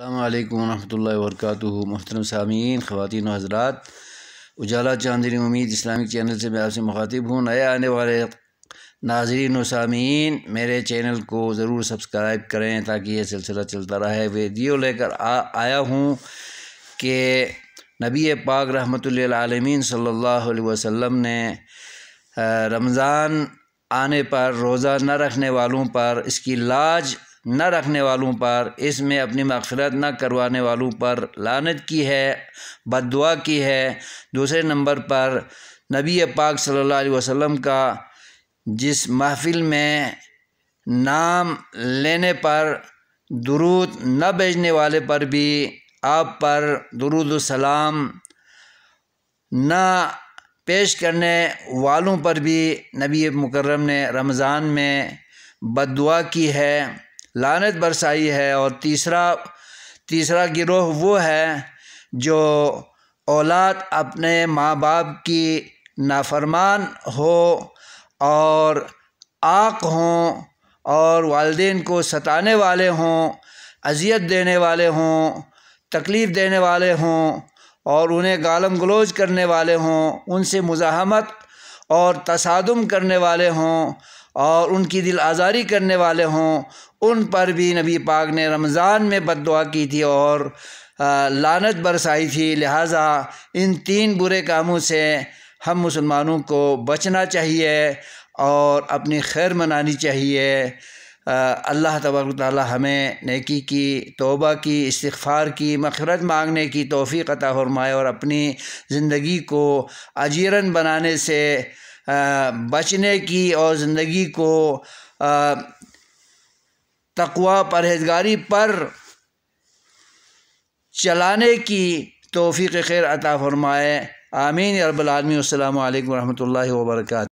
السلام علیکم ورحمۃ اللہ وبرکاتہ۔ محترم سامعین، خواتین و حضرات، اجالا چاندنی امید اسلامک چینل سے میں آپ سے مخاطب ہوں۔ نئے آنے والے ناظرین و سامعین میرے چینل کو ضرور سبسکرائب کریں تاکہ یہ سلسلہ چلتا رہے۔ ویڈیو لے کر آیا ہوں کہ نبی پاک رحمۃ اللہ العالمین صلی اللہ علیہ وسلم نے رمضان آنے پر روزہ نہ رکھنے والوں پر، اس کی لاج نہ رکھنے والوں پر، اس میں اپنی مغفرت نہ کروانے والوں پر لعنت کی ہے، بد دعا کی ہے۔ دوسرے نمبر پر نبی پاک صلی اللہ علیہ وسلم کا جس محفل میں نام لینے پر درود نہ بھیجنے والے پر بھی آپ پر درود و سلام نہ پیش کرنے والوں پر بھی نبی مکرم نے رمضان میں بد دعا کی ہے، لعنت برسائی ہے۔ اور تیسرا گروہ وہ ہے جو اولاد اپنے ماں باپ کی نافرمان ہو اور عاق ہوں اور والدین کو ستانے والے ہوں، اذیت دینے والے ہوں، تکلیف دینے والے ہوں اور انہیں گالم گلوچ کرنے والے ہوں، ان سے مزاحمت اور تصادم کرنے والے ہوں اور ان کی دل آزاری کرنے والے ہوں، ان پر بھی نبی پاک نے رمضان میں بد دعا کی تھی اور لعنت برسائی تھی۔ لہٰذا ان تین برے کاموں سے ہم مسلمانوں کو بچنا چاہیے اور اپنی خیر منانی چاہیے۔ اللہ تبارک و تعالی ہمیں نیکی کی، توبہ کی، استغفار کی، مغفرت مانگنے کی توفیق عطا فرمائے اور اپنی زندگی کو اجیرن بنانے سے بچنے کی اور زندگی کو تقوی پرہیزگاری پر چلانے کی توفیق خیر عطا فرمائے۔ آمین یا رب العالمین۔ السلام علیکم ورحمۃ اللہ وبرکاتہ۔